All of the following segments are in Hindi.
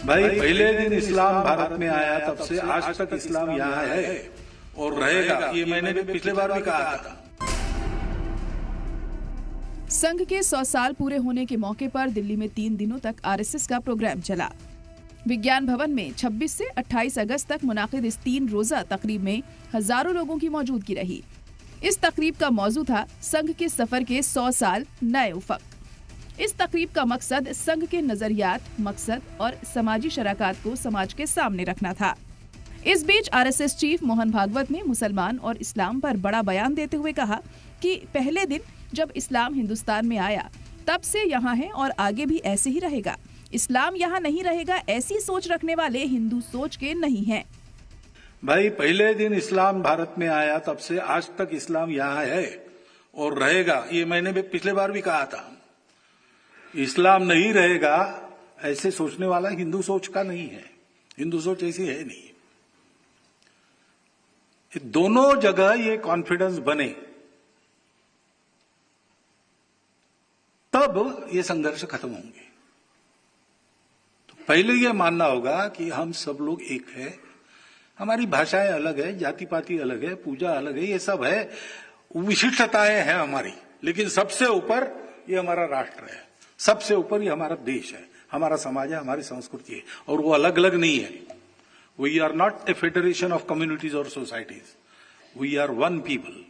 भाई पहले दिन इस्लाम भारत में आया तब से आज तक इस्लाम यहाँ है और रहेगा, ये मैंने भी पिछले बार भी कहा था। संघ के 100 साल पूरे होने के मौके पर दिल्ली में 3 दिनों तक आरएसएस का प्रोग्राम चला। विज्ञान भवन में 26 से 28 अगस्त तक मुनाकिद इस 3 रोजा तकरीब में हजारों लोगों की मौजूदगी रही। इस तकरीब का मौजू था संघ के सफर के 100 साल नए उफक। इस तकरीब का मकसद संघ के नजरियात, मकसद और समाजी शराकत को समाज के सामने रखना था। इस बीच आरएसएस चीफ मोहन भागवत ने मुसलमान और इस्लाम पर बड़ा बयान देते हुए कहा कि पहले दिन जब इस्लाम हिंदुस्तान में आया तब से यहाँ है और आगे भी ऐसे ही रहेगा। इस्लाम यहाँ नहीं रहेगा, ऐसी सोच रखने वाले हिंदू सोच के नहीं हैं। भाई पहले दिन इस्लाम भारत में आया तब से आज तक इस्लाम यहाँ है और रहेगा, ये मैंने भी पिछले बार भी कहा था। इस्लाम नहीं रहेगा ऐसे सोचने वाला हिंदू सोच का नहीं है, हिंदू सोच ऐसी है नहीं। दोनों जगह ये कॉन्फिडेंस बने तब ये संघर्ष खत्म होंगे। तो पहले ये मानना होगा कि हम सब लोग एक है, हमारी भाषाएं अलग है, जाति पाति अलग है, पूजा अलग है, ये सब है, विशिष्टताएं हैं हमारी, लेकिन सबसे ऊपर ये हमारा राष्ट्र है, सबसे ऊपर ये हमारा देश है, हमारा समाज है, हमारी संस्कृति है, और वो अलग अलग नहीं है। We are not a federation of communities और societies, we are one people,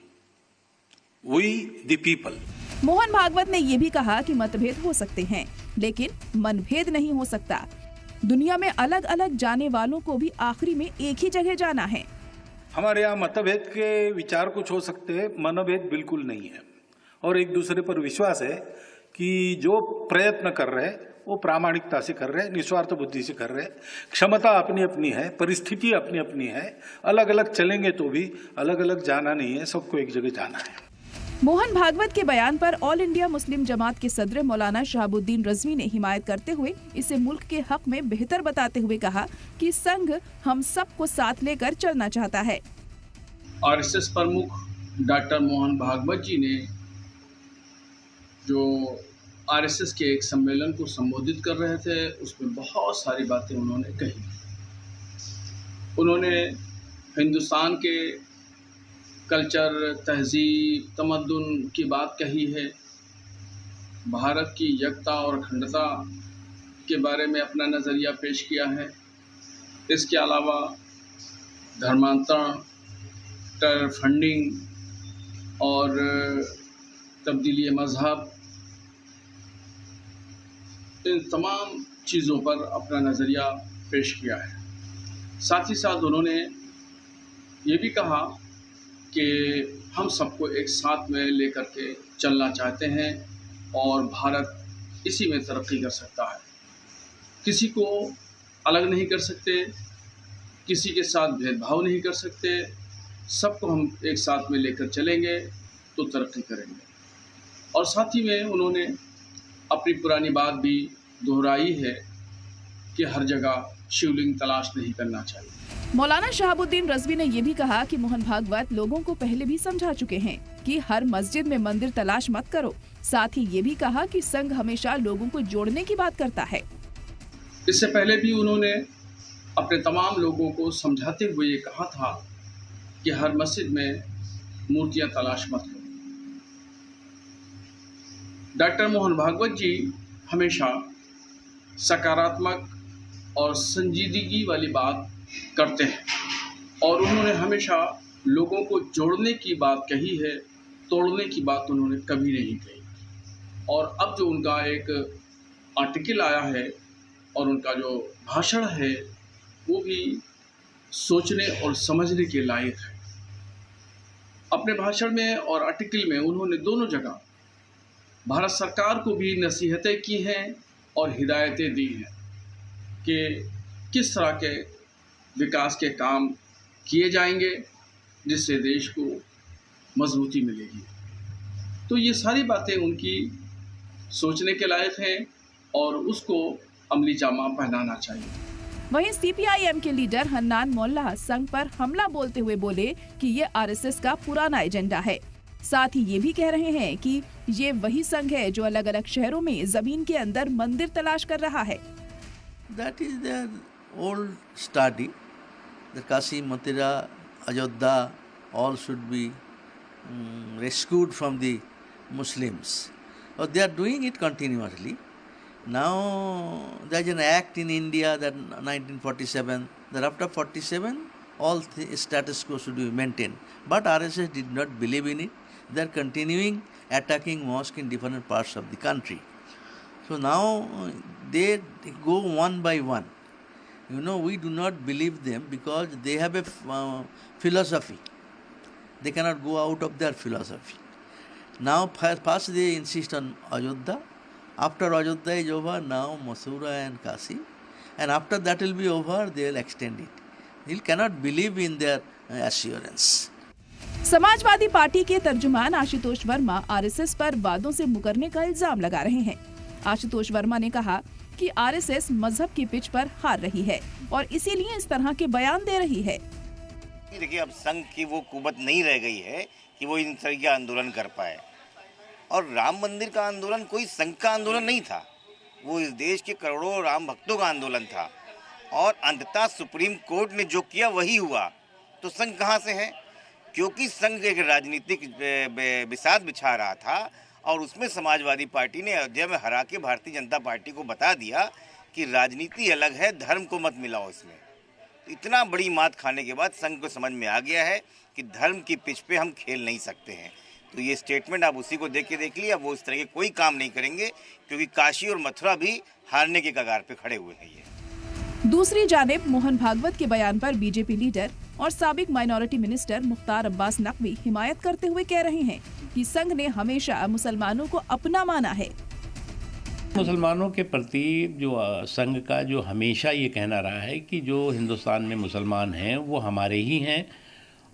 we the people. Mohan Bhagwat ने ये भी कहा कि मतभेद हो सकते हैं लेकिन मनभेद नहीं हो सकता। दुनिया में अलग अलग जाने वालों को भी आखिरी में एक ही जगह जाना है। हमारे यहाँ मतभेद के विचार कुछ हो सकते हैं, मनभेद बिल्कुल नहीं है। और एक दूसरे पर विश्वास है कि जो प्रयत्न कर रहे हैं वो प्रामाणिकता से कर रहे हैं, निस्वार्थ बुद्धि से कर रहे हैं। क्षमता अपनी अपनी है, परिस्थिति अपनी अपनी है, अलग अलग चलेंगे तो भी अलग अलग जाना नहीं है, सबको एक जगह जाना है। मोहन भागवत के बयान पर ऑल इंडिया मुस्लिम जमात के सदर मौलाना शहाबुद्दीन रजवी ने हिमायत करते हुए इसे मुल्क के हक में बेहतर बताते हुए कहा कि संघ हम सबको साथ लेकर चलना चाहता है। आरएसएस प्रमुख डॉक्टर मोहन भागवत जी ने जो आरएसएस के एक सम्मेलन को संबोधित कर रहे थे उसमें बहुत सारी बातें उन्होंने कही। उन्होंने हिंदुस्तान के कल्चर, तहजीब, तमद्दुन की बात कही है, भारत की एकता और अखंडता के बारे में अपना नज़रिया पेश किया है। इसके अलावा धर्मांतरण, टेरर फंडिंग और तब्दीली मजहब, इन तमाम चीज़ों पर अपना नज़रिया पेश किया है। साथ ही साथ उन्होंने ये भी कहा कि हम सबको एक साथ में लेकर के चलना चाहते हैं और भारत इसी में तरक्की कर सकता है। किसी को अलग नहीं कर सकते, किसी के साथ भेदभाव नहीं कर सकते, सबको हम एक साथ में लेकर चलेंगे तो तरक्की करेंगे। और साथ ही में उन्होंने अपनी पुरानी बात भी दोहराई है कि हर जगह शिवलिंग तलाश नहीं करना चाहिए। मौलाना शहाबुद्दीन रजवी ने ये भी कहा कि मोहन भागवत लोगों को पहले भी समझा चुके हैं कि हर मस्जिद में मंदिर तलाश मत करो। साथ ही ये भी कहा कि संघ हमेशा लोगों को जोड़ने की बात करता है। इससे पहले भी उन्होंने अपने तमाम लोगों को समझाते हुए ये कहा था कि हर मस्जिद में मूर्तियां तलाश मत करो। डॉक्टर मोहन भागवत जी हमेशा सकारात्मक और संजीदगी वाली बात करते हैं और उन्होंने हमेशा लोगों को जोड़ने की बात कही है, तोड़ने की बात उन्होंने कभी नहीं कही। और अब जो उनका एक आर्टिकल आया है और उनका जो भाषण है वो भी सोचने और समझने के लायक है। अपने भाषण में और आर्टिकल में उन्होंने दोनों जगह भारत सरकार को भी नसीहतें की हैं और हिदायतें दी हैं कि किस तरह के विकास के काम किए जाएंगे जिससे देश को मजबूती मिलेगी। तो ये सारी बातें उनकी सोचने के लायक हैं और उसको अमली जामा पहनाना चाहिए। वहीं सीपीआईएम के लीडर हन्नान मोल्ला संघ पर हमला बोलते हुए बोले कि ये आरएसएस का पुराना एजेंडा है। साथ ही ये भी कह रहे हैं कि ये वही संघ है जो अलग अलग शहरों में जमीन के अंदर मंदिर तलाश कर रहा है। That is their old study. The Kashi, Mathura, Ayodhya, all should be rescued from the Muslims. They are doing it continuously. Now there is an act in India that 1947, that after 47 all status quo should be maintained. But RSS did not believe in it. They are continuing attacking mosques in different parts of the country. So now they go one by one. We do not believe them because they have a philosophy. They cannot go out of their philosophy. Now first they insist on Ayodhya. After Ayodhya is over, now Mathura and Kashi. And after that will be over, they will extend it. They cannot believe in their assurance. Samajwadi party के तर्जुमान आशुतोष वर्मा आरएसएस पर वादों से मुकरने का इल्जाम लगा रहे हैं। आशुतोष वर्मा ने कहा कि आरएसएस मजहब की पिच पर हार रही है और इसीलिए इस तरह के बयान दे रही है। देखिए, अब संघ की वो कुवत नहीं रह गई है कि वो इन तरह के आंदोलन कर पाए। और राम मंदिर का आंदोलन कोई संघ का आंदोलन नहीं था, वो इस देश के करोड़ों राम भक्तों का आंदोलन था। और अंततः सुप्रीम कोर्ट ने जो किया वही हुआ। तो संघ कहाँ से है? क्योंकि संघ एक राजनीतिक बिसात बिछा रहा था और उसमें समाजवादी पार्टी ने अयोध्या में हरा के भारतीय जनता पार्टी को बता दिया कि राजनीति अलग है, धर्म को मत मिलाओ इसमें। इतना बड़ी मात खाने के बाद संघ को समझ में आ गया है कि धर्म की पिच पे हम खेल नहीं सकते हैं। तो ये स्टेटमेंट आप उसी को देख लीजिए। अब वो इस तरह के कोई काम नहीं करेंगे क्योंकि काशी और मथुरा भी हारने के कगार पे खड़े हुए हैं। ये दूसरी जानिब मोहन भागवत के बयान पर बीजेपी लीडर और साबिक माइनॉरिटी मिनिस्टर मुख्तार अब्बास नकवी हिमायत करते हुए कह रहे हैं कि संघ ने हमेशा मुसलमानों को अपना माना है। मुसलमानों के प्रति जो संघ का जो हमेशा ये कहना रहा है कि जो हिंदुस्तान में मुसलमान हैं वो हमारे ही हैं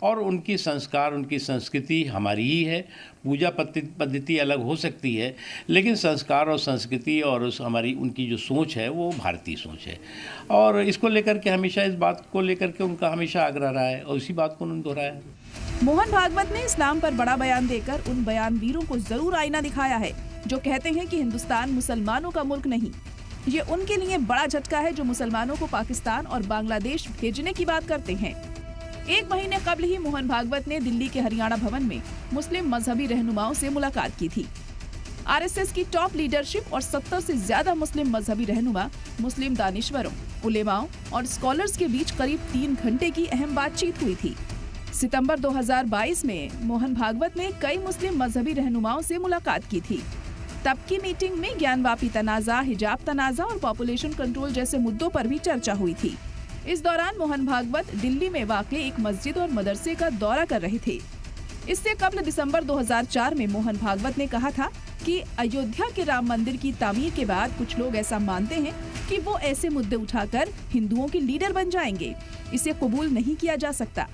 और उनकी संस्कार, उनकी संस्कृति हमारी ही है। पूजा पद्धति अलग हो सकती है लेकिन संस्कार और संस्कृति और हमारी उनकी जो सोच है वो भारतीय सोच है। और इसको लेकर के हमेशा इस बात को लेकर के उनका हमेशा आग्रह रहा है और उसी बात को उन्होंने दोहराया है। मोहन भागवत ने इस्लाम पर बड़ा बयान देकर उन बयानवीरों को जरूर आईना दिखाया है जो कहते हैं कि हिंदुस्तान मुसलमानों का मुल्क नहीं। ये उनके लिए बड़ा झटका है जो मुसलमानों को पाकिस्तान और बांग्लादेश भेजने की बात करते हैं। एक महीने कबल ही मोहन भागवत ने दिल्ली के हरियाणा भवन में मुस्लिम मजहबी रहनुमाओं से मुलाकात की थी। आरएसएस की टॉप लीडरशिप और 70 से ज्यादा मुस्लिम मजहबी रहनुमा, मुस्लिम दानिश्वरों, उलेमाओं और स्कॉलर्स के बीच करीब 3 घंटे की अहम बातचीत हुई थी। सितंबर 2022 में मोहन भागवत ने कई मुस्लिम मजहबी रहनुमाओं से मुलाकात की थी। तब की मीटिंग में ज्ञानवापी तनाज़ा, हिजाब तनाज़ा और पॉपुलेशन कंट्रोल जैसे मुद्दों पर भी चर्चा हुई थी। इस दौरान मोहन भागवत दिल्ली में वाक़ एक मस्जिद और मदरसे का दौरा कर रहे थे। इससे कबल दिसंबर 2004 में मोहन भागवत ने कहा था कि अयोध्या के राम मंदिर की तामीर के बाद कुछ लोग ऐसा मानते हैं कि वो ऐसे मुद्दे उठाकर हिंदुओं के लीडर बन जाएंगे। इसे कबूल नहीं किया जा सकता।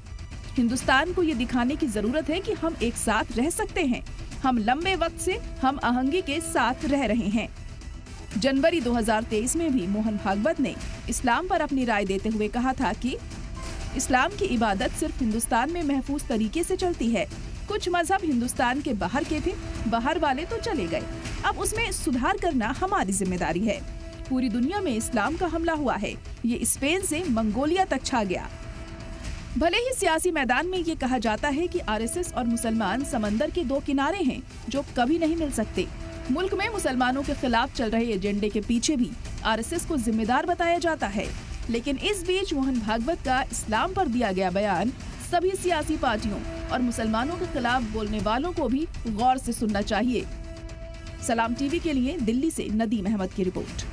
हिंदुस्तान को ये दिखाने की जरूरत है कि हम एक साथ रह सकते हैं। हम लंबे वक्त से हम आहंगी के साथ रह रहे हैं। जनवरी 2023 में भी मोहन भागवत ने इस्लाम पर अपनी राय देते हुए कहा था कि इस्लाम की इबादत सिर्फ हिंदुस्तान में महफूज तरीके से चलती है। कुछ मजहब हिंदुस्तान के बाहर के थे, बाहर वाले तो चले गए। अब उसमें सुधार करना हमारी जिम्मेदारी है। पूरी दुनिया में इस्लाम का हमला हुआ है। ये स्पेन से मंगोलिया तक छा गया। भले ही सियासी मैदान में ये कहा जाता है कि आरएसएस और मुसलमान समंदर के 2 किनारे हैं जो कभी नहीं मिल सकते। मुल्क में मुसलमानों के खिलाफ चल रहे एजेंडे के पीछे भी आरएसएस को जिम्मेदार बताया जाता है। लेकिन इस बीच मोहन भागवत का इस्लाम पर दिया गया बयान सभी सियासी पार्टियों और मुसलमानों के खिलाफ बोलने वालों को भी गौर से सुनना चाहिए। सलाम टीवी के लिए दिल्ली से नदीम अहमद की रिपोर्ट।